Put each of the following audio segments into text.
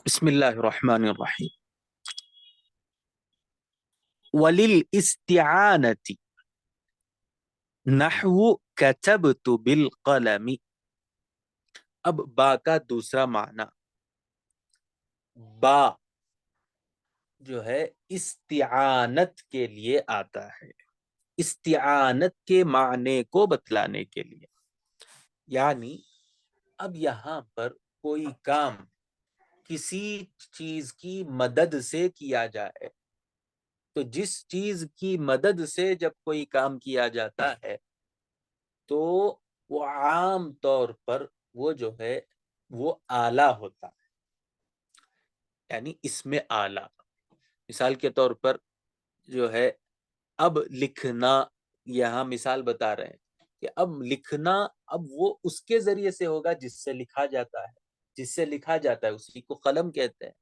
بسم اللہ الرحمن الرحیم. وَلِلْإِسْتِعَانَةِ نحو كتبت بالقلم. اب با کا دوسرا معنی، با جو ہے استعانت کے لیے آتا ہے، استعانت کے معنی کو بتلانے کے لیے. یعنی اب یہاں پر کوئی کام کسی چیز کی مدد سے کیا جائے تو جس چیز کی مدد سے جب کوئی کام کیا جاتا ہے تو وہ عام طور پر وہ جو ہے وہ آلہ ہوتا ہے، یعنی اس میں آلہ. مثال کے طور پر جو ہے اب لکھنا، یہاں مثال بتا رہے ہیں کہ اب لکھنا اب وہ اس کے ذریعے سے ہوگا جس سے لکھا جاتا ہے، جس سے لکھا جاتا ہے اسی کو قلم کہتے ہیں.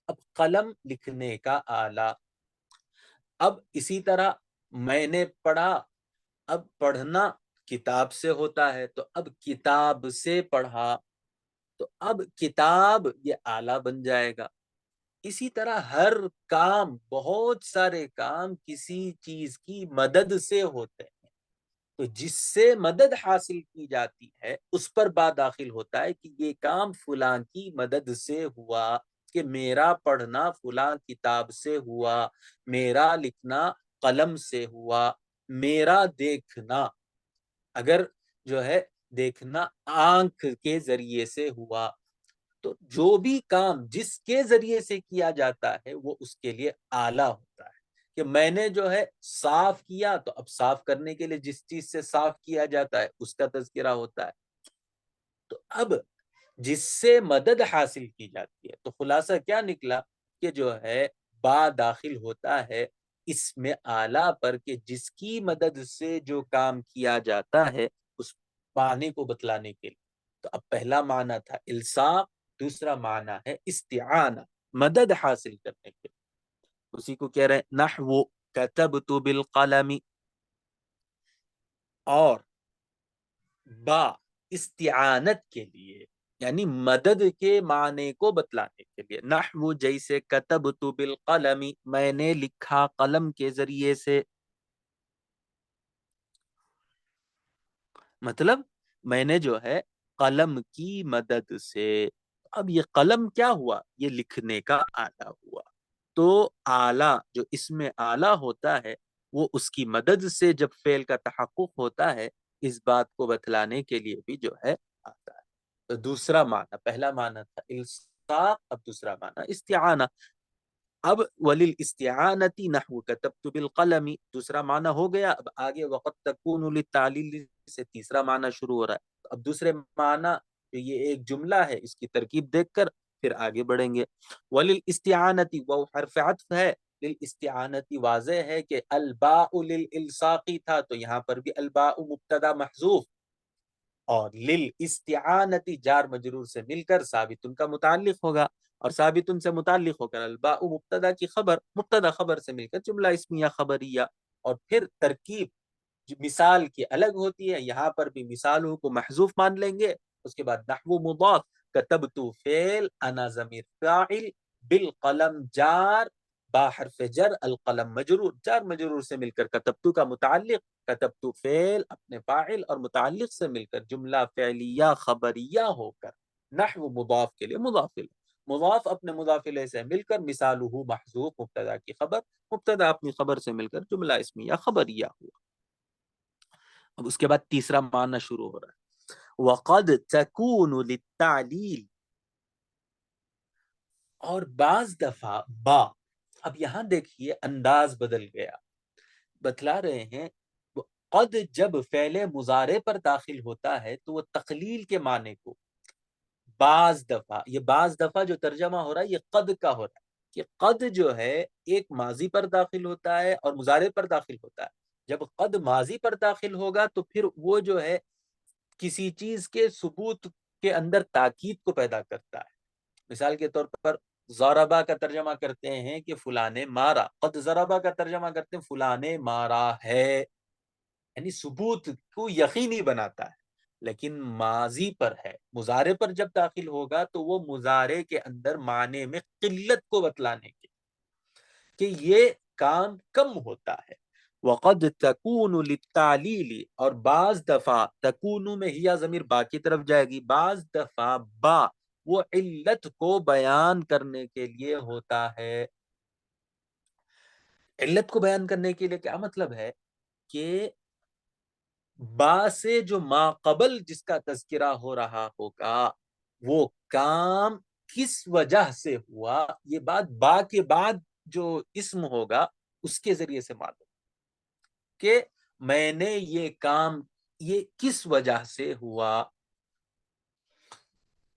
اب قلم لکھنے کا آلہ. اب اسی طرح میں نے پڑھا، اب پڑھنا کتاب سے ہوتا ہے تو اب کتاب سے پڑھا، تو اب کتاب یہ آلہ بن جائے گا. اسی طرح ہر کام، بہت سارے کام کسی چیز کی مدد سے ہوتے ہیں تو جس سے مدد حاصل کی جاتی ہے اس پر با داخل ہوتا ہے کہ یہ کام فلاں کی مدد سے ہوا، کہ میرا پڑھنا فلاں کتاب سے ہوا، میرا لکھنا قلم سے ہوا، میرا دیکھنا اگر جو ہے دیکھنا آنکھ کے ذریعے سے ہوا. تو جو بھی کام جس کے ذریعے سے کیا جاتا ہے وہ اس کے لیے آلہ ہوتا ہے. کہ میں نے جو ہے صاف کیا تو اب صاف کرنے کے لیے جس چیز سے صاف کیا جاتا ہے اس کا تذکرہ ہوتا ہے. تو اب جس سے مدد حاصل کی جاتی ہے تو خلاصہ کیا نکلا کہ جو ہے با داخل ہوتا ہے اس میں آلہ پر کہ جس کی مدد سے جو کام کیا جاتا ہے اس معنی کو بتلانے کے لیے. تو اب پہلا معنی تھا الصاق، دوسرا معنی ہے استعانہ، مدد حاصل کرنے کے لیے. اسی کو کہہ رہے ہیں نحو کتبت بالقلم. اور با استعانت کے لیے یعنی مدد کے معنی کو بتلانے کے لیے. نحو جیسے کتبت بالقلم، میں نے لکھا قلم کے ذریعے سے. مطلب میں نے جو ہے قلم کی مدد سے. اب یہ قلم کیا ہوا؟ یہ لکھنے کا آلہ ہوا. تو آلہ جو اس میں آلہ ہوتا ہے وہ اس کی مدد سے جب فعل کا تحقق ہوتا ہے اس بات کو بتلانے کے لیے بھی جو ہے آتا ہے. تو دوسرا معنی، پہلا معنی تھا الصاق، اب دوسرا معنی استعانہ. اب وَلِلْإِسْتِعَانَةِ نَحْوُ كَتَبْتُ بِالْقَلَمِ دوسرا معنی ہو گیا. اب آگے وَقَدْ تَكُونُ لِلتَّعْلِيلِ سے تیسرا معنی شروع ہو رہا ہے. اب دوسرے معنی جو یہ ایک جملہ ہے اس کی ترکیب دیکھ کر پھر آگے بڑھیں گے. وَلِلْإِسْتِعَانَةِ وہ حرف عطف ہے، لِلْإِسْتِعَانَةِ واضح ہے کہ الباء لِلْإِلْصَاقِ تھا تو یہاں پر بھی الباء مبتدا محذوف، اور لِلْإِسْتِعَانَةِ جار مجرور سے مل کر ثابت کا متعلق ہوگا، اور ثابت سے متعلق ہو کر الباء مبتدا کی خبر، مبتدا خبر سے مل کر جملہ اسمیہ خبریہ. اور پھر ترکیب مثال کی الگ ہوتی ہے، یہاں پر بھی مثالوں کو محذوف مان لیں گے. اس کے بعد نحو مضاف، کتبت فعل، انا ضمیر فاعل، بالقلم جار، با حرف جر، القلم مجرور، جار مجرور سے مل کر کتبت کا متعلق، کتبت فعل اپنے فاعل اور متعلق سے مل کر جملہ فعلیہ خبریہ ہو کر نحو مضاف کے لیے مضاف الیہ، مضاف اپنے مضاف الیہ سے مل کر مثالہ محذوف، مبتدا کی خبر، مبتدا اپنی خبر سے مل کر جملہ اسمیہ خبریہ ہوا. اب اس کے بعد تیسرا معنی شروع ہو رہا ہے وَقَدْ تَكُونُ لِلتَّعْلِيلِ. اور بعض دفعہ با، اب یہاں دیکھیے انداز بدل گیا. بتلا رہے ہیں قد جب فعل مضارع پر داخل ہوتا ہے تو وہ تقلیل کے معنی کو بعض دفعہ، یہ بعض دفعہ جو ترجمہ ہو رہا ہے یہ قد کا ہو رہا ہے کہ قد جو ہے ایک ماضی پر داخل ہوتا ہے اور مضارع پر داخل ہوتا ہے. جب قد ماضی پر داخل ہوگا تو پھر وہ جو ہے کسی چیز کے ثبوت کے اندر تاکید کو پیدا کرتا ہے. مثال کے طور پر ضربہ کا ترجمہ کرتے ہیں کہ فلاں نے مارا، قد ضربہ کا ترجمہ کرتے ہیں فلاں نے مارا ہے، یعنی ثبوت کو یقینی بناتا ہے. لیکن ماضی پر ہے. مضارع پر جب داخل ہوگا تو وہ مضارع کے اندر معنی میں قلت کو بتلانے کے کہ یہ کام کم ہوتا ہے. وقد تکون للتعلیل، اور بعض دفعہ تکون میں ہی ضمیر با کی طرف جائے گی، بعض دفعہ با وہ علت کو بیان کرنے کے لیے ہوتا ہے. علت کو بیان کرنے کے لیے کیا مطلب ہے کہ با سے جو ما قبل جس کا تذکرہ ہو رہا ہوگا وہ کام کس وجہ سے ہوا، یہ بات با کے بعد جو اسم ہوگا اس کے ذریعے سے معلوم کہ میں نے یہ کام یہ کس وجہ سے ہوا.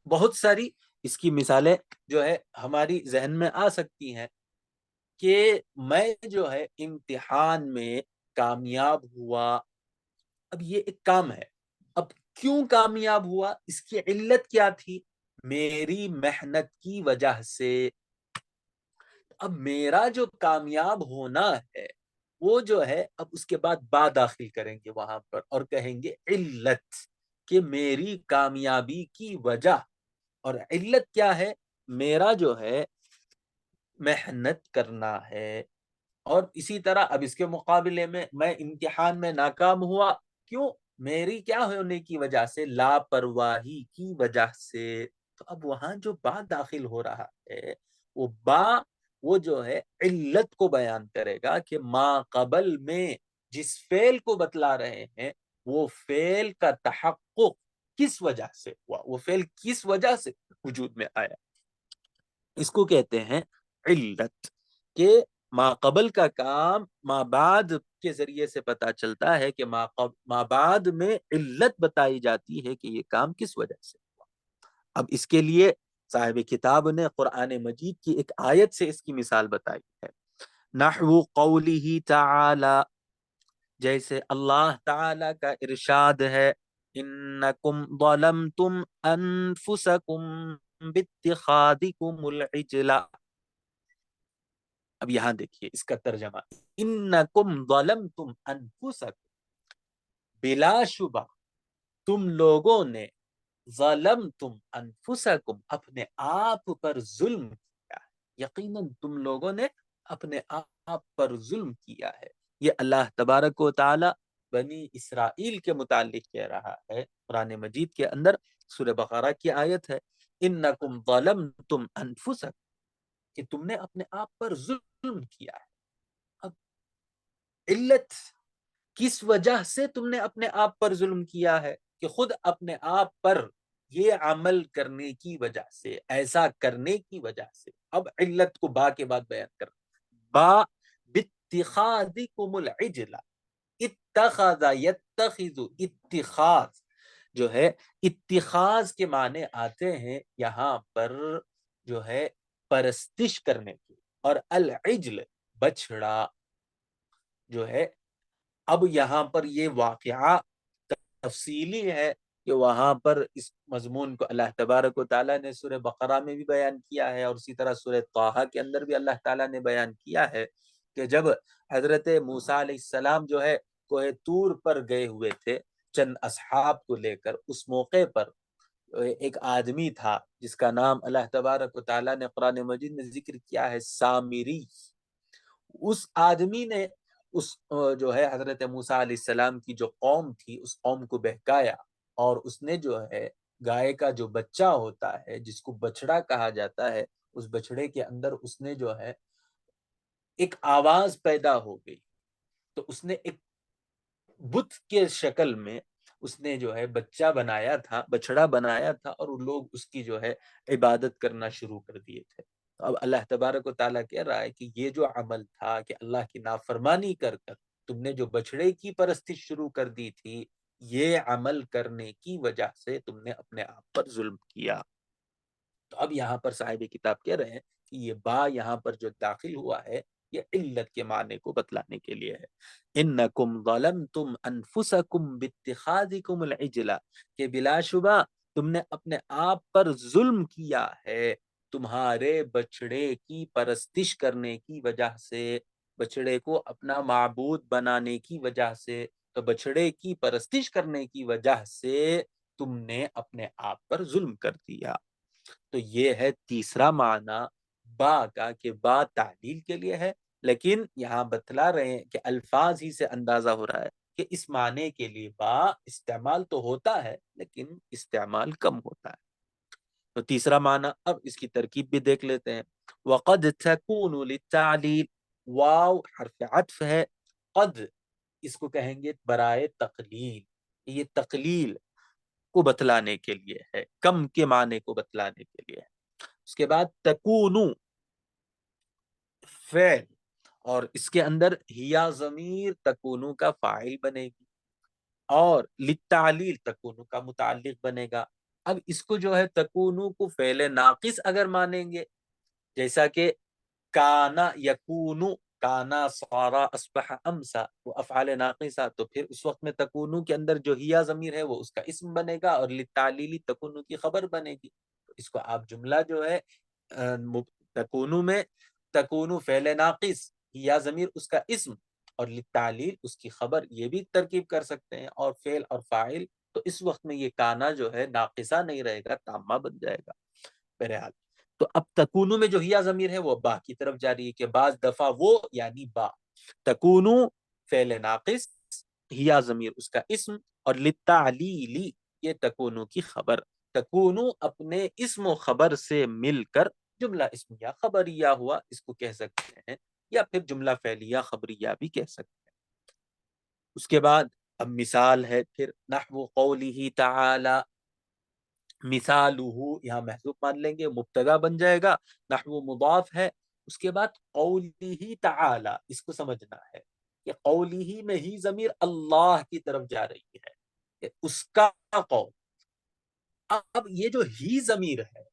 بہت ساری اس کی مثالیں جو ہے ہماری ذہن میں آ سکتی ہیں کہ میں جو ہے امتحان میں کامیاب ہوا. اب یہ ایک کام ہے، اب کیوں کامیاب ہوا، اس کی علت کیا تھی؟ میری محنت کی وجہ سے. اب میرا جو کامیاب ہونا ہے وہ جو ہے اب اس کے بعد با داخل کریں گے وہاں پر اور کہیں گے علت، کہ میری کامیابی کی وجہ. اور علت کیا ہے؟ میرا جو ہے محنت کرنا ہے. اور اسی طرح اب اس کے مقابلے میں امتحان میں ناکام ہوا، کیوں؟ میری کیا ہونے کی وجہ سے؟ لاپرواہی کی وجہ سے. تو اب وہاں جو با داخل ہو رہا ہے وہ با وہ جو ہے علت کو بیان کرے گا کہ ما قبل میں جس فعل کو بتلا رہے ہیں وہ فعل کا تحقق کس وجہ سے ہوا، وہ فعل کس وجہ سے وجود میں آیا. اس کو کہتے ہیں علت، کہ ما قبل کا کام ما بعد کے ذریعے سے پتا چلتا ہے کہ ما بعد میں علت بتائی جاتی ہے کہ یہ کام کس وجہ سے ہوا. اب اس کے لیے صاحب کتاب نے قرآن مجید کی ایک آیت سے اس کی مثال بتائی ہے. نحو قوله تعالی، جیسے اللہ تعالی کا ارشاد ہے، انکم ظلمتم انفسکم باتخاذکم العجل. اب یہاں دیکھیے اس کا ترجمہ، انکم ظلمتم انفسکم، بلا شبہ تم لوگوں نے، ظلمتم انفسکم اپنے آپ پر ظلم کیا ہے، یقیناً تم لوگوں نے اپنے آپ پر ظلم کیا ہے. یہ اللہ تبارک و تعالی بنی اسرائیل کے متعلق کہہ رہا ہے قرآن مجید کے اندر. سورہ بقرہ کی آیت ہے، انکم ظلمتم انفسکم، کہ تم نے اپنے آپ پر ظلم کیا ہے. اب علت کس وجہ سے تم نے اپنے آپ پر ظلم کیا ہے؟ کہ خود اپنے آپ پر یہ عمل کرنے کی وجہ سے، ایسا کرنے کی وجہ سے. اب علت کو با کے بعد بیان کر، با باتخاذکم العجل، اتخذ یتخذ، اتخاذ جو ہے اتخاذ کے معنی آتے ہیں یہاں پر جو ہے پرستش کرنے کی، اور العجل بچڑا جو ہے. اب یہاں پر یہ واقعہ تفصیلی ہے کہ وہاں پر اس مضمون کو اللہ تبارک و تعالیٰ نے سورہ بقرہ میں بھی بیان کیا ہے، اور اسی طرح سورہ طٰہٰ کے اندر بھی اللہ تعالیٰ نے بیان کیا ہے کہ جب حضرت موسیٰ علیہ السلام جو ہے کوہ طور پر گئے ہوئے تھے چند اصحاب کو لے کر، اس موقع پر ایک آدمی تھا جس کا نام اللہ تبارک و تعالیٰ نے قرآن مجید میں ذکر کیا ہے، سامری. اس آدمی نے اس جو ہے حضرت موسیٰ علیہ السلام کی جو قوم تھی اس قوم کو بہکایا، اور اس نے جو ہے گائے کا جو بچہ ہوتا ہے جس کو بچڑا کہا جاتا ہے، اس بچڑے کے اندر اس نے جو ہے ایک آواز پیدا ہو گئی، تو اس نے ایک بت کے شکل میں اس نے جو ہے بچہ بنایا تھا، بچڑا بنایا تھا، اور لوگ اس کی جو ہے عبادت کرنا شروع کر دیے تھے. اب اللہ تبارک و تعالیٰ کہہ رہا ہے کہ یہ جو عمل تھا کہ اللہ کی نافرمانی کر کر تم نے جو بچڑے کی پرستش شروع کر دی تھی، یہ عمل کرنے کی وجہ سے تم نے اپنے آپ پر ظلم کیا. تو اب یہاں پر صاحب کتاب کہہ رہے ہیں کہ یہ با یہاں پر جو داخل ہوا ہے یہ علت کے معنی کو بتلانے کے لیے ہے. انکم ظلمتم انفسکم باتخاذکم العجل، کہ بلا شبہ تم نے اپنے آپ پر ظلم کیا ہے تمہارے بچڑے کی پرستش کرنے کی وجہ سے، بچڑے کو اپنا معبود بنانے کی وجہ سے. تو بچڑے کی پرستش کرنے کی وجہ سے تم نے اپنے آپ پر ظلم کر دیا۔ تو یہ ہے تیسرا معنی با کا، کہ با تعلیل کے لیے ہے، لیکن یہاں بتلا رہے ہیں کہ الفاظ ہی سے اندازہ ہو رہا ہے کہ اس معنی کے لیے با استعمال تو ہوتا ہے لیکن استعمال کم ہوتا ہے۔ تو تیسرا معنی اب اس کی ترکیب بھی دیکھ لیتے ہیں۔ وقد تکون للتعلیل، واو حرف عطف ہے، قد اس کو کہیں گے برائے تقلیل، یہ تقلیل کو بتلانے کے لیے ہے، کم کے معنی کو بتلانے کے لیے ہے۔ اس کے بعد تکونو فعل، اور اس کے اندر ہیا ضمیر تکونو کا فاعل بنے گی، اور للتعلیل تکونو کا متعلق بنے گا۔ اب اس کو جو ہے تکونو کو فعل ناقص اگر مانیں گے، جیسا کہ کانا یکونو، کانا صارا اصبح امسا، وہ افعال ناقصہ، تو پھر اس وقت میں تکونو کے اندر جو ہیا ضمیر ہے وہ اس کا اسم بنے گا، اور للتعلیلی تکونو کی خبر بنے گی۔ تو اس کو آپ جملہ جو ہے تکونو میں تکونو فعل ناقص، ہیا ضمیر اس کا اسم، اور للتعلیل اس کی خبر، یہ بھی ترکیب کر سکتے ہیں، اور فعل اور فاعل، تو اس وقت میں یہ کانا جو ہے ناقصہ نہیں رہے گا، تامہ بن جائے گا۔ بہرحال تو اب تکونو میں جو ہیا ضمیر ہے وہ با کی طرف جاری ہے، کہ بعض دفعہ وہ یعنی با، تکونو فعل ناقص، ہیا ضمیر اس کا اسم، اور للتعلیلی یہ تکونو کی خبر۔ تکونو اپنے اسم و خبر سے مل کر جملہ اسمیہ خبریہ ہوا، اس کو کہہ سکتے ہیں، یا پھر جملہ فعلیہ خبریہ بھی کہہ سکتے ہیں۔ اس کے بعد اب مثال ہے، پھر نحو قولہ تعالی، مثالہ یہاں محذوف مان لیں گے، مبتدا بن جائے گا، نحو مضاف ہے۔ اس کے بعد قولہ تعالی، اس کو سمجھنا ہے کہ قولہ میں ہی ضمیر اللہ کی طرف جا رہی ہے، کہ اس کا قول۔ اب یہ جو ہی ضمیر ہے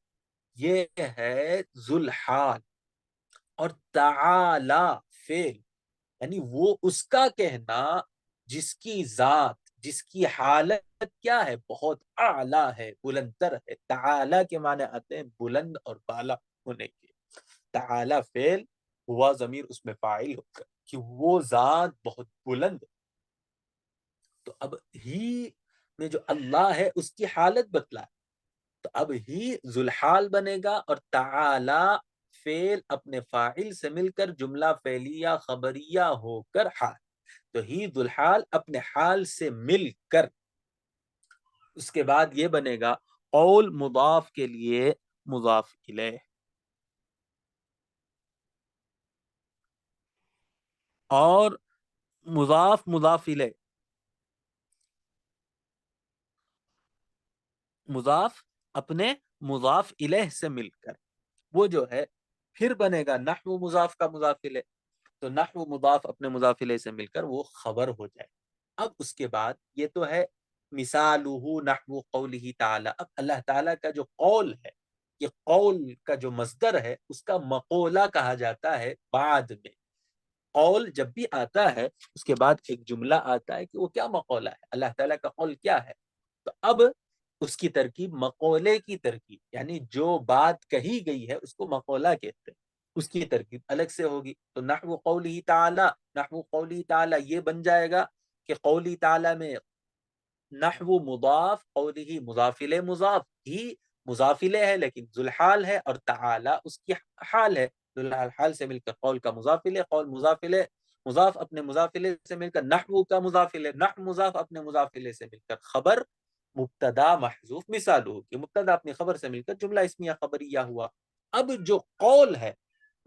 یہ ہے ذوالحال، اور تعالی فعل، یعنی وہ اس کا کہنا جس کی ذات، جس کی حالت کیا ہے، بہت اعلیٰ ہے، بلندر ہے۔ تعالی کے معنی آتے ہیں بلند اور بالا ہونے کے۔ تعالی فعل، ہوا ضمیر اس میں فاعل ہوگا کہ وہ ذات بہت بلند۔ تو اب ہی میں جو اللہ ہے اس کی حالت بتلا، تو اب ہی ذوالحال بنے گا، اور تعالی فعل اپنے فاعل سے مل کر جملہ فعلیہ خبریہ ہو کر حال، تو ہی ذوالحال اپنے حال سے مل کر، اس کے بعد یہ بنے گا قول مضاف کے لیے مضاف الیہ، اور مضاف الیہ، مضاف اپنے مضاف الیہ سے مل کر، وہ جو ہے پھر بنے گا نحو مضاف کا مضاف الیہ، تو نحو مضاف اپنے مضاف الیہ سے مل کر وہ خبر ہو جائے۔ اب اس کے بعد یہ تو ہے مثالہ نحو قولہ تعالی۔ اب اللہ تعالیٰ کا جو قول ہے، یہ قول کا جو مصدر ہے اس کا مقولہ کہا جاتا ہے۔ بعد میں قول جب بھی آتا ہے اس کے بعد ایک جملہ آتا ہے کہ وہ کیا مقولہ ہے، اللہ تعالیٰ کا قول کیا ہے۔ تو اب اس کی ترکیب مقولے کی ترکیب، یعنی جو بات کہی گئی ہے اس کو مقولہ کہتے ہیں، اس کی ترکیب الگ سے ہوگی۔ تو نحو قولہ تعالی، نحو قولہ تعالی یہ بن جائے گا کہ قولی تعالی میں نحو مضاف، قولہ مضاف الیہ، مضاف ہی مضاف الیہ ہے لیکن ذوالحال ہے، اور تعالی اس کی حال ہے، ذوالحال حال سے مل کر قول کا مضاف الیہ، قول مضاف الیہ، مضاف اپنے مضاف الیہ سے مل کر نحو کا مضاف الیہ، نحو مضاف اپنے مضاف الیہ سے مل کر خبر، مبتدا محذوف مثالہ، کہ مبتدا اپنی خبر سے مل کر جملہ اسمیہ خبریہ ہوا۔ اب جو قول ہے،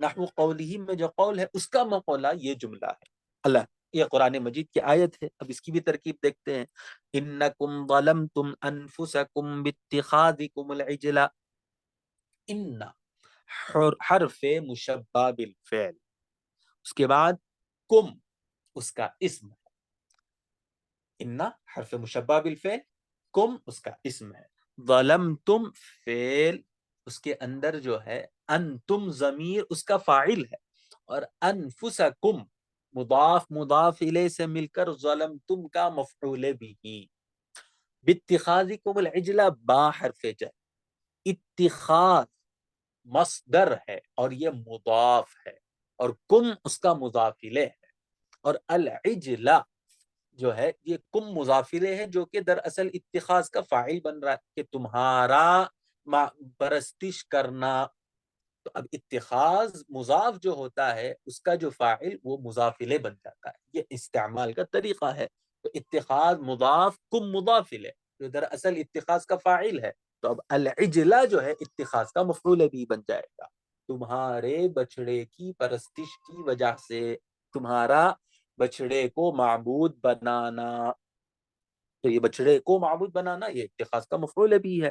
نحو قولہ میں جو قول ہے اس کا مقولہ یہ جملہ ہے۔ اللہ، یہ قرآن مجید کی آیت ہے۔ اب اس کی بھی ترکیب دیکھتے ہیں۔ انکم ظلمتم انفسکم باتخاذکم العجل، ان حرف مشبہ بالفعل، اس کے بعد کم اس کا اسم ہے، ان حرف مشبہ بالفعل، کم اس کا اسم ہے، ظلمتم فعل، اس کے اندر جو ہے انتم ضمیر اس کا فاعل ہے، اور انفسکم مضاف مضاف الیہ سے مل کر ظلمتم کا مفعول بھی، باتخاذکم العجل با حرف جر، اتخاذ مصدر ہے اور یہ مضاف ہے، اور کم اس کا مضاف الیہ ہے، اور العجلہ جو ہے یہ کم مضافلے ہے جو کہ دراصل اتخاذ کا فاعل بن رہا ہے کہ تمہارا پرستش کرنا. تو اب اتخاذ مضاف جو ہوتا ہے اس کا جو فاعل وہ مضافلے بن جاتا ہے. یہ استعمال کا طریقہ ہے. تو اتخاذ مضاف کم مضافلے جو دراصل اتخاذ کا فاعل ہے. تو اب العجلہ جو ہے اتخاذ کا مفعول بھی بن جائے گا. تمہارے بچڑے کی پرستش کی وجہ سے تمہارا بچڑے کو معبود بنانا. تو یہ بچڑے کو معبود بنانا یہ اتخاذ کا مفعول بھی ہے.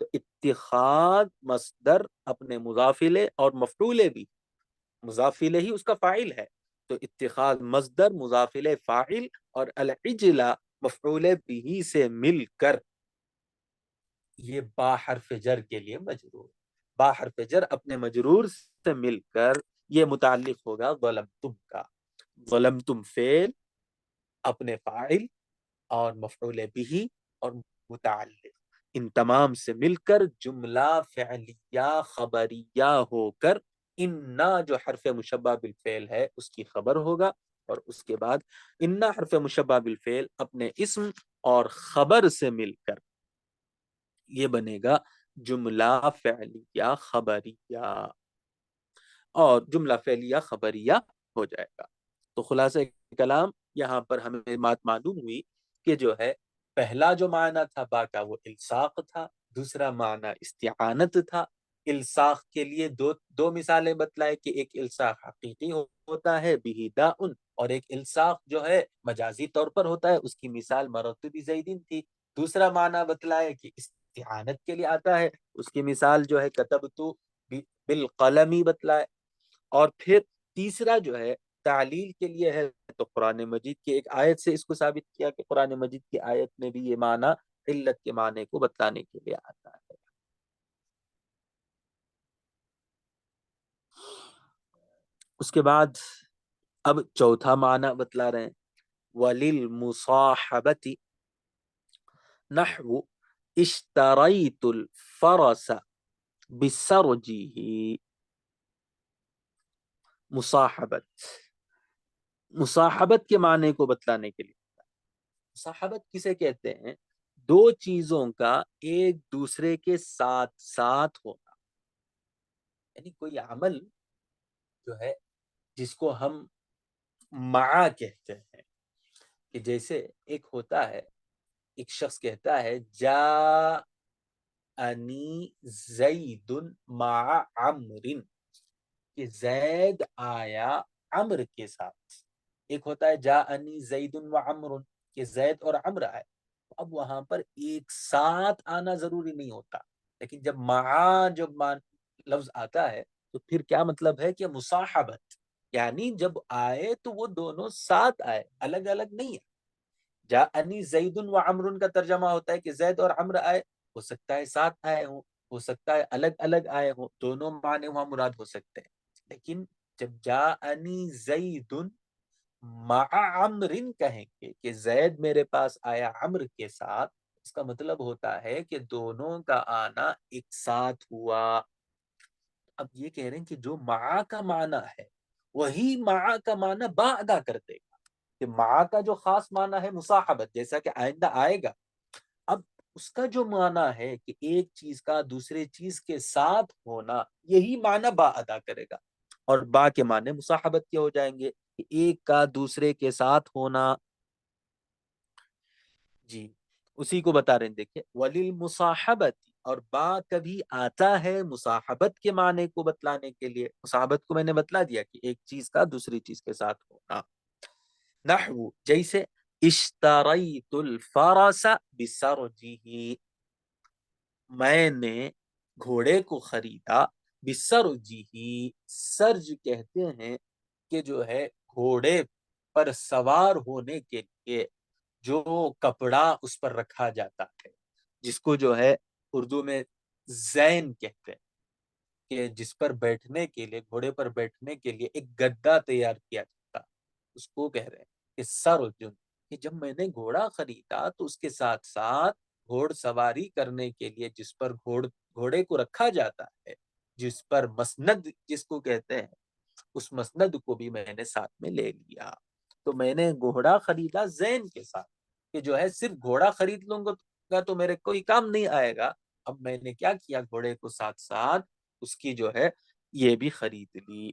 تو اتخاذ مصدر اپنے مضافلے اور مفعول بھی مضافلے ہی اس کا فاعل ہے. تو اتخاذ مصدر مضافلے فاعل اور العجلہ مفعول بھی سے مل کر یہ با حرف جر کے لیے مجرور. با حرف جر اپنے مجرور سے مل کر یہ متعلق ہوگا ظلمتم کا. ظلمتم فعل اپنے فاعل اور مفعول بھی اور متعلق ان تمام سے مل کر جملہ فعلیہ خبریہ ہو کر انا جو حرف مشبہ بالفعل ہے اس کی خبر ہوگا. اور اس کے بعد انا حرف مشبہ بالفعل اپنے اسم اور خبر سے مل کر یہ بنے گا جملہ فعلیہ خبریہ اور جملہ فعلیہ خبریہ ہو جائے گا. تو خلاصہ کلام یہاں پر ہمیں بات معلوم ہوئی کہ جو ہے پہلا جو معنی تھا با کا وہ الصاق تھا. دوسرا معنی استعانت تھا. الصاق کے لیے دو مثالیں بتلائے کہ ایک الصاق حقیقی ہوتا ہے بہ داء اور ایک الصاق جو ہے مجازی طور پر ہوتا ہے. اس کی مثال مررت بزیدین تھی. دوسرا معنی بتلائے کہ استعانت کے لیے آتا ہے. اس کی مثال جو ہے کتبت بالقلم بتلائے. اور پھر تیسرا جو ہے تعلیل کے لیے ہے تو قرآن مجید کی ایک آیت سے اس کو ثابت کیا کہ قرآن مجید کی آیت میں بھی یہ معنی علت کے معنی کو بتلانے کے لیے آتا ہے. اس کے بعد اب چوتھا معنی بتلا رہے ہیں وَلِلْمُصَاحَبَةِ نحو اشتریت الفرس بسرجه. مصاحبت کے معنی کو بتلانے کے لیے مصاحبت کسے کہتے ہیں؟ دو چیزوں کا ایک دوسرے کے ساتھ ساتھ ہونا. یعنی کوئی عمل جو ہے جس کو ہم مع کہتے ہیں کہ جیسے ایک ہوتا ہے ایک شخص کہتا ہے جا انی زید مع عمر کہ زید آیا عمر کے ساتھ. ایک ہوتا ہے جا انی زید و عمر کہ زید اور عمر آئے. اب وہاں پر ایک ساتھ آنا ضروری نہیں ہوتا لیکن جب مع جب لفظ آتا ہے تو پھر کیا مطلب ہے کہ مصاحبت یعنی جب آئے تو وہ دونوں ساتھ آئے الگ الگ نہیں ہے. جا انی زید و عمر کا ترجمہ ہوتا ہے کہ زید اور عمر آئے. ہو سکتا ہے ساتھ آئے ہوں ہو سکتا ہے الگ الگ آئے ہوں دونوں معنی وہاں مراد ہو سکتے ہیں. لیکن جب جا انی زید مع عمر کہیں گے کہ زید میرے پاس آیا عمر کے ساتھ اس کا مطلب ہوتا ہے کہ دونوں کا آنا ایک ساتھ ہوا. اب یہ کہہ رہے ہیں کہ جو مع کا معنی ہے وہی مع کا معنی با ادا کر دے گا کہ مع کا جو خاص معنی ہے مصاحبت جیسا کہ آئندہ آئے گا. اب اس کا جو معنی ہے کہ ایک چیز کا دوسرے چیز کے ساتھ ہونا یہی معنی با ادا کرے گا. اور با کے معنی مصاحبت کے ہو جائیں گے کہ ایک کا دوسرے کے ساتھ ہونا. جی اسی کو بتا رہے ہیں دیکھیں وَلِلْمُصَاحَبَةِ اور با کبھی آتا ہے مصاحبت کے معنی کو بتلانے کے لیے. مصاحبت کو میں نے بتلا دیا کہ ایک چیز کا دوسری چیز کے ساتھ ہونا. نحو جیسے اشتریت الفرس بسرجه میں نے گھوڑے کو خریدا بسرجه سرج کہتے ہیں کہ جو ہے گھوڑے پر سوار ہونے کے لیے جو کپڑا اس پر رکھا جاتا ہے جس کو جو ہے اردو میں زین کہتے ہیں کہ جس پر بیٹھنے کے لیے گھوڑے پر بیٹھنے کے لیے ایک گدا تیار کیا جاتا اس کو کہہ رہے ہیں کہ سرجن کہ جب میں نے گھوڑا خریدا تو اس کے ساتھ ساتھ گھوڑ سواری کرنے کے لیے جس پر گھوڑے کو رکھا جاتا ہے جس پر مسند جس کو کہتے ہیں اس مسند کو بھی میں نے ساتھ میں لے لیا. تو میں نے گھوڑا خریدا زین کے ساتھ کہ جو ہے صرف گھوڑا خرید لوں گا تو میرے کوئی کام نہیں آئے گا. اب میں نے کیا کیا, گھوڑے کو ساتھ ساتھ اس کی جو ہے یہ بھی خرید لی.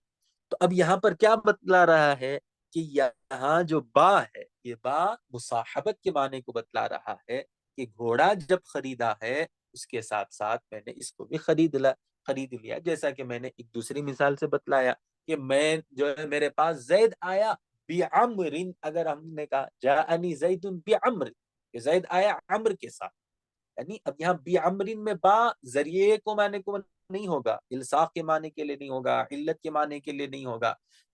تو اب یہاں پر کیا بتلا رہا ہے کہ یہاں جو با ہے, یہ با مصاحبت کے معنی کو بتلا رہا ہے کہ گھوڑا جب خریدا ہے اس کے ساتھ ساتھ میں نے اس کو بھی خرید لیا. جیسا کہ میں نے ایک دوسری مثال سے بتلایا کہ میں جو ہے میرے پاس زید آیا بعمر, اگر ہم نے کہا جاءنی زید بعمر, کہ زید آیا عمر کے ساتھ, یعنی اب یہاں بعمر میں با ذریعے کو معنی کو نہیں ہوگا, الصاق کے معنی کے لیے نہیں ہوگا, علت کے معنی کے لیے نہیں ہوگا,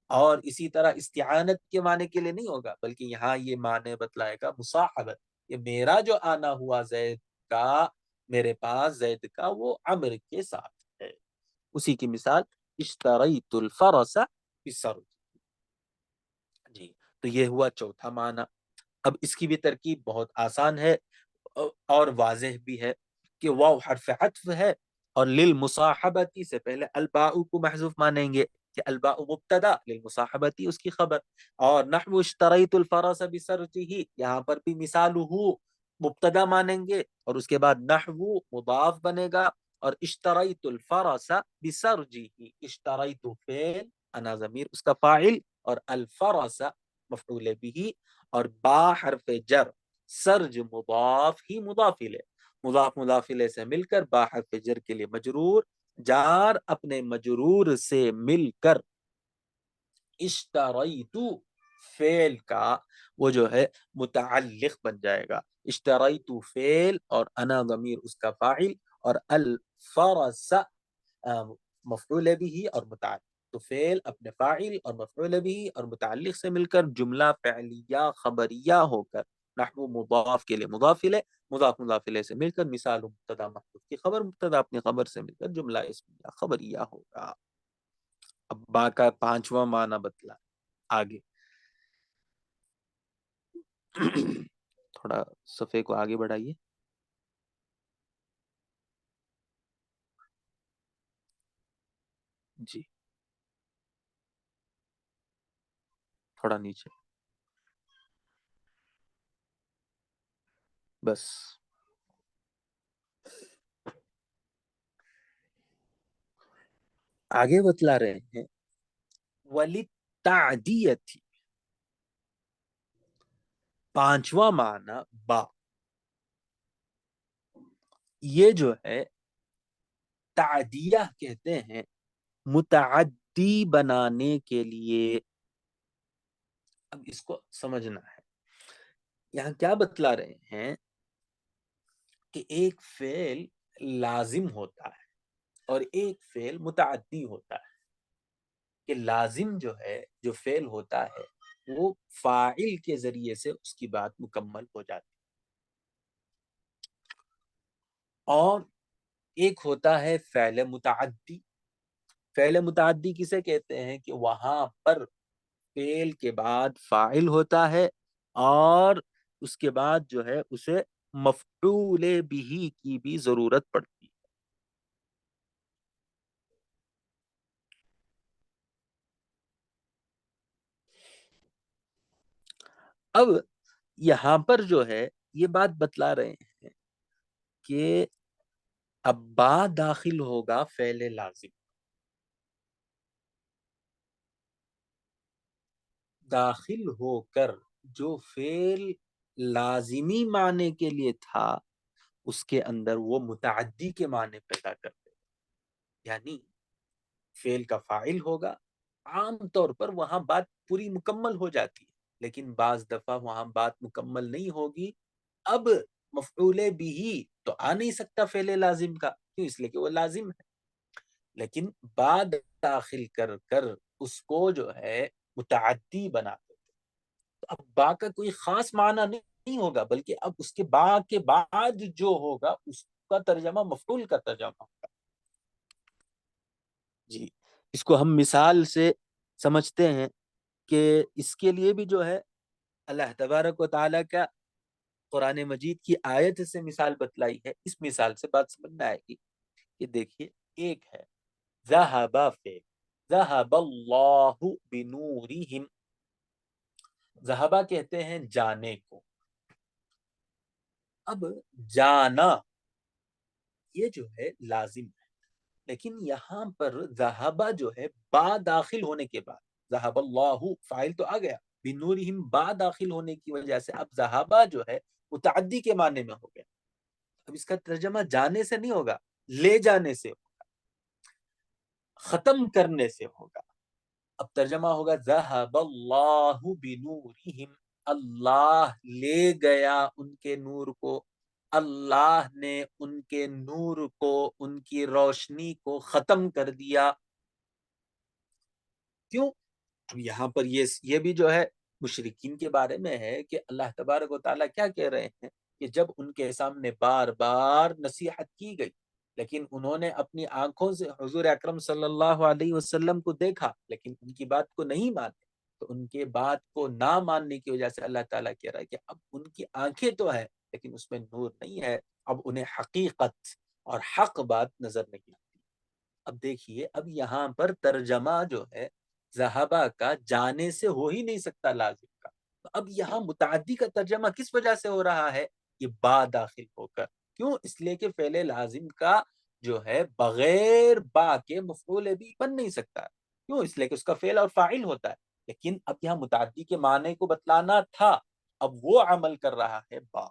اور اسی طرح استعانت کے معنی کے لیے نہیں ہوگا, بلکہ یہاں یہ معنی بتلائے گا مصاحبت, کہ میرا جو آنا ہوا زید کا میرے پاس زید کا وہ عمر کے ساتھ ہے. اسی کی مثال اشتریت الفرس بسرج. جی, تو یہ ہوا چوتھا معنی. اب اس کی بھی ترکیب بہت آسان ہے اور واضح بھی ہے کہ واو حرف عطف ہے اور للمصاحبتی سے پہلے الباء کو محذوف مانیں گے کہ الباء مبتدا, للمصاحبتی اس کی خبر. اور نحو اشتریت الفرس بسرجه, یہاں پر بھی مثالہ مبتدا مانیں گے اور اس کے بعد نحو مضاف بنے گا, اور اشتریت الفرس بسرجه, اشتریت فعل, انا ضمیر اس کا فاعل, اور الفرس مفعول به, اور با حرف جر, سرج مضاف ہی مضاف الیہ, مضاف الیہ سے مل کر با حرف جر کے لیے مجرور, جار اپنے مجرور سے مل کر اشتریتو فعل کا وہ جو ہے متعلق بن جائے گا. اشتریتو فعل اور انا ضمیر اس کا فاعل, اور الفرس مفعول بھی اور متعلق. تو فعل اپنے فاعل اور مفعول بھی اور متعلق سے مل کر جملہ فعلیہ خبریہ ہو کر نحو مضاف کے لیے مضاف الیہ, مضاف الیہ سے مل کر مثال مبتدا محذوف کی خبر, مبتدا اپنی خبر سے مل کر جملہ اسمیہ خبریہ ہوگا. اب با کا پانچواں معنی بتلا آگے. تھوڑا صفحے کو آگے بڑھائیے. جی تھوڑا نیچے, بس آگے بتلا رہے ہیں وَلِلتَّعْدِيَةِ, پانچواں معنی با, یہ جو ہے تعدیہ کہتے ہیں متعدی بنانے کے لیے. اب اس کو سمجھنا ہے, یہاں کیا بتلا رہے ہیں کہ ایک فعل لازم ہوتا ہے اور ایک فعل متعدی ہوتا ہے. کہ لازم جو ہے, جو فعل ہوتا ہے وہ فاعل کے ذریعے سے اس کی بات مکمل ہو جاتی ہے, اور ایک ہوتا ہے فعل متعدی. فعل متعدی کسے کہتے ہیں کہ وہاں پر فعل کے بعد فاعل ہوتا ہے اور اس کے بعد جو ہے اسے مفعول بھی کی بھی ضرورت پڑتی ہے. اب یہاں پر جو ہے یہ بات بتلا رہے ہیں کہ اب با داخل ہوگا فعل لازم, داخل ہو کر جو فعل لازمی معنی کے لیے تھا اس کے اندر وہ متعدی کے معنی پیدا کر دے. یعنی فعل کا فاعل ہوگا, عام طور پر وہاں بات پوری مکمل ہو جاتی ہے, لیکن بعض دفعہ وہاں بات مکمل نہیں ہوگی. اب مفعول بھی تو آ نہیں سکتا فعل لازم کا, کیوں, اس لیے کہ وہ لازم ہے, لیکن بعد داخل کر کر اس کو جو ہے متعدی بنا دیتے. تو اب با کا کوئی خاص معنی نہیں ہوگا, بلکہ اب اس کے با کے بعد جو ہوگا اس کا ترجمہ مفعول کا ترجمہ ہوگا. جی, اس کو ہم مثال سے سمجھتے ہیں کہ اس کے لیے بھی جو ہے اللہ تبارک و تعالیٰ کا قرآن مجید کی آیت سے مثال بتلائی ہے. اس مثال سے بات سمجھ میں آئے گی کہ دیکھیے, ایک ہے ذہب فعل, ذہب اللہ بنورہم, ذہبا کہتے ہیں جانے کو. اب جانا یہ جو ہے لازم ہے، لیکن یہاں پر ذہبا جو ہے با داخل ہونے کے بعد، ذہب اللہ فاعل تو آ گیا، بنورہم با داخل ہونے کی وجہ سے اب ذہبا جو ہے متعدی کے معنی میں ہو گیا. اب اس کا ترجمہ جانے سے نہیں ہوگا، لے جانے سے ہوگا، ختم کرنے سے ہوگا. اب ترجمہ ہوگا ذہب اللہ بنورہم، اللہ لے گیا ان کے نور کو، اللہ نے ان کے نور کو، ان کی روشنی کو ختم کر دیا. کیوں؟ اب یہاں پر یہ بھی جو ہے مشرکین کے بارے میں ہے کہ اللہ تبارک و تعالیٰ کیا کہہ رہے ہیں کہ جب ان کے سامنے بار بار نصیحت کی گئی لیکن انہوں نے اپنی آنکھوں سے حضور اکرم صلی اللہ علیہ وسلم کو دیکھا لیکن ان کی بات کو نہیں مانے، تو ان کے بات کو نہ ماننے کی وجہ سے اللہ تعالیٰ کہہ رہا ہے کہ اب ان کی آنکھیں تو ہیں لیکن اس میں نور نہیں ہے، اب انہیں حقیقت اور حق بات نظر نہیں آتی. اب دیکھیے اب یہاں پر ترجمہ جو ہے ذہبہ کا جانے سے ہو ہی نہیں سکتا لازم کا. تو اب یہاں متعدی کا ترجمہ کس وجہ سے ہو رہا ہے؟ یہ با داخل ہو کر. کیوں؟ اس لیے کہ فعل لازم کا جو ہے بغیر با کے مفعول بھی بن نہیں سکتا. کیوں؟ اس لیے کہ اس کا فعل اور فاعل ہوتا ہے. لیکن اب یہاں متعدی کے معنی کو بتلانا تھا، اب وہ عمل کر رہا ہے با.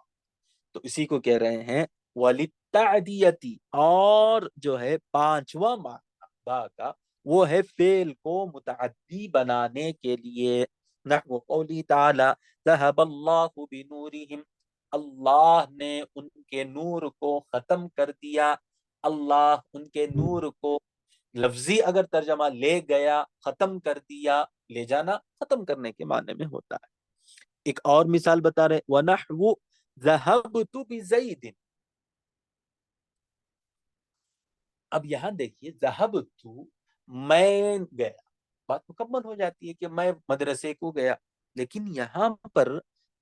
تو اسی کو کہہ رہے ہیں وَلِلتَّعْدِيَةِ، اور جو ہے پانچواں معنی با کا وہ ہے فعل کو متعدی بنانے کے لیے. نحو قولی تعالی ذهب اللہ بنورہم، اللہ نے ان کے نور کو ختم کر دیا. اللہ ان کے نور کو لفظی اگر ترجمہ لے گیا، ختم کر دیا، لے جانا ختم کرنے کے معنی میں ہوتا ہے. ایک اور مثال بتا رہے وَنَحْوُ ذَهَبْتُ بِزَيْدٍ. اب یہاں دیکھیے ذَهَبْتُ میں گیا، بات مکمل ہو جاتی ہے کہ میں مدرسے کو گیا، لیکن یہاں پر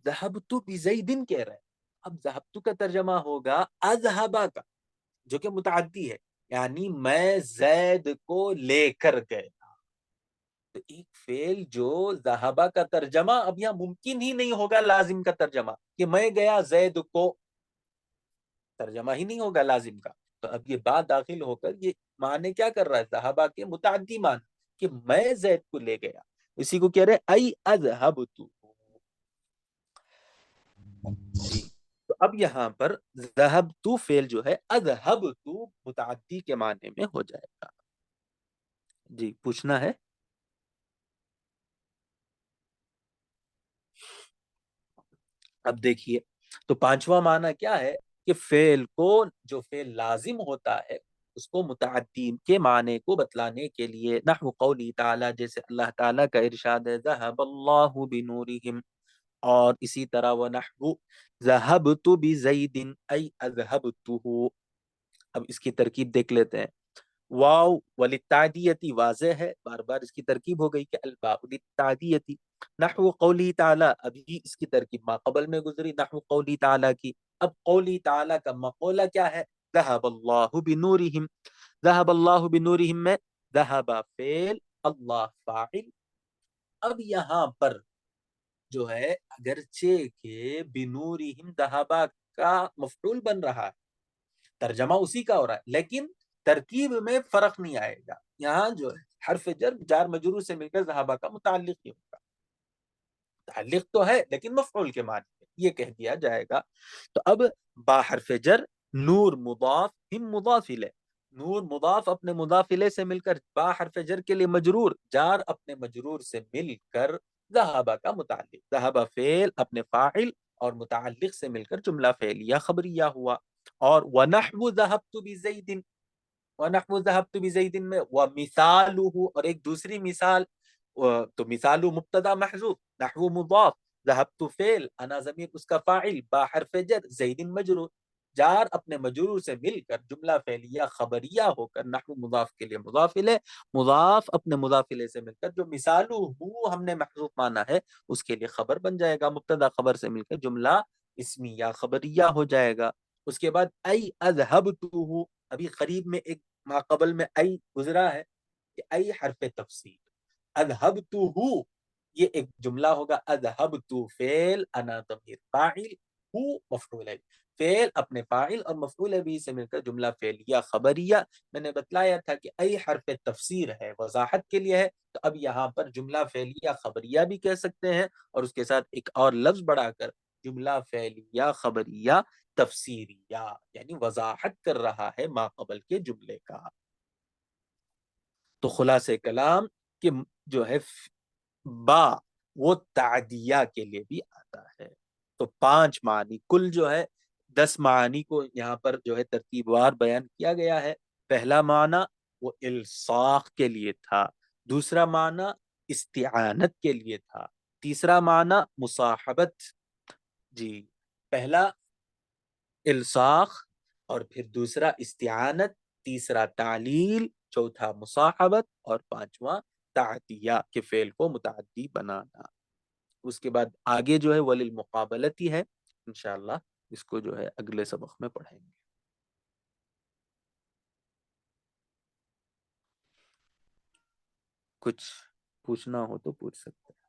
ذَهَبْتُ بِزَيْدٍ کہہ رہے ہیں. اب ذَهَبْتُ کا ترجمہ ہوگا اذهب کا، جو کہ متعدی ہے، یعنی میں زید کو لے کر گیا. تو ایک فعل جو ذہبہ کا ترجمہ اب یہاں ممکن ہی نہیں ہوگا لازم کا ترجمہ، کہ میں گیا زید کو، ترجمہ ہی نہیں ہوگا لازم کا. تو اب یہ بات داخل ہو کر یہ معنی کیا کر رہا ہے؟ ذہبہ کے متعدی معنی کہ میں زید کو لے گیا. اسی کو کہہ رہے ای اذهبت. جی تو اب یہاں پر ذہبت فعل جو ہے اذهبت متعدی کے معنی میں ہو جائے گا. جی پوچھنا ہے؟ اب دیکھیے تو پانچواں معنی کیا ہے کہ فعل کو، جو فعل لازم ہوتا ہے اس کو متعدی کے معنی کو بتلانے کے لیے. نحو قولی تعالی، جیسے اللہ تعالیٰ کا ارشاد ہے ذہب اللہ بنورہم، اور اسی طرح وَنَحْوُ ذَهَبْتُ بِزَيْدٍ أَيْ أَذْهَبْتُهُ. اب اس کی ترکیب دیکھ لیتے ہیں. واو وللتعدیتی واضح ہے، بار بار اس کی ترکیب ہو گئی کہ الباء للتعدیتی. نحو قولی تعالی، ابھی اس کی ترکیب ما قبل میں گزری نحو قولی تعالی کی. اب قولی تعالی کا مقولہ کیا ہے؟ ذهب اللہ بنورہم. ذهب اللہ بنورہم میں ذهب فعل، اللہ فاعل. اب یہاں پر جو ہے اگرچہ کہ بنورہم ذهب کا مفعول بن رہا ہے، ترجمہ اسی کا ہو رہا ہے، لیکن ترکیب میں فرق نہیں آئے گا. یہاں جو ہے حرف جر جار مجرور سے مل کر ذہابہ کا متعلق ہی ہوگا. تعلق تو ہے لیکن مفعول کے معنی میں یہ کہہ دیا جائے گا. تو اب با حرف جر، نور مضاف، ہم مضاف الیہ. نور مضاف اپنے مضاف الیہ سے مل کر با حرف جر کے لیے مجرور، جار اپنے مجرور سے مل کر ذہابہ کا متعلق. ذہابہ فعل اپنے فاعل اور متعلق سے مل کر جملہ فعلیہ خبریہ ہوا. اور وَنَحْوُ ذَهَبْتُ بِزَيْدٍ، وَنَحْوُ ذَهَبْتُ بِزَيْدٍ میں وَمِثَالُهُ، اور ایک دوسری مثال. تو مثال مبتدا محذوف، نحو مضاف، ذهبت فعل، انا ضمیر اس کا فاعل، با حرف جر، زید مجرور. جار اپنے مجرور سے مل کر جملہ فعلیہ خبریہ ہو کر نحو مضاف کے لیے مضاف الیہ، مضاف اپنے مضاف الیہ سے مل کر جو مثالو ہو ہم نے محذوف مانا ہے اس کے لیے خبر بن جائے گا. مبتدا خبر سے مل کر جملہ اسمیہ خبریہ ہو جائے گا. اس کے بعد ای اذهبتہ، ابھی قریب میں ایک ما قبل میں ای گزرا ہے کہ ای حرف تفصیل، اذهبتہ یہ ایک جملہ ہوگا، اذهبت فعل، انا ضمیر فاعل، ہو مفعول ہے، فعل اپنے فاعل اور مفعول بھی سے مل کر جملہ فعلیہ خبریہ. میں نے بتلایا تھا کہ ای حرف تفسیر ہے، وضاحت کے لیے ہے، تو اب یہاں پر جملہ فعلیہ خبریہ بھی کہہ سکتے ہیں، اور اس کے ساتھ ایک اور لفظ بڑھا کر جملہ فعلیہ خبریہ تفسیریہ، یعنی وضاحت کر رہا ہے ما قبل کے جملے کا. تو خلاصہ کلام کہ جو ہے با وہ تعدیہ کے لیے بھی آتا ہے. تو 5 معنی کل جو ہے 10 معنی کو یہاں پر جو ہے ترتیب وار بیان کیا گیا ہے. پہلا معنی وہ الصاق کے لیے تھا، دوسرا معنی استعانت کے لیے تھا، تیسرا معنی مصاحبت. جی، پہلا الصاق، اور پھر دوسرا استعانت، تیسرا تعلیل، چوتھا مصاحبت، اور پانچواں تعدیہ کے فعل کو متعدی بنانا. اس کے بعد آگے جو ہے وللمقابلتی ہے، انشاءاللہ اس کو جو ہے اگلے سبق میں پڑھیں گے. کچھ پوچھنا ہو تو پوچھ سکتے ہیں.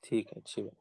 ٹھیک ہے، اچھی بات.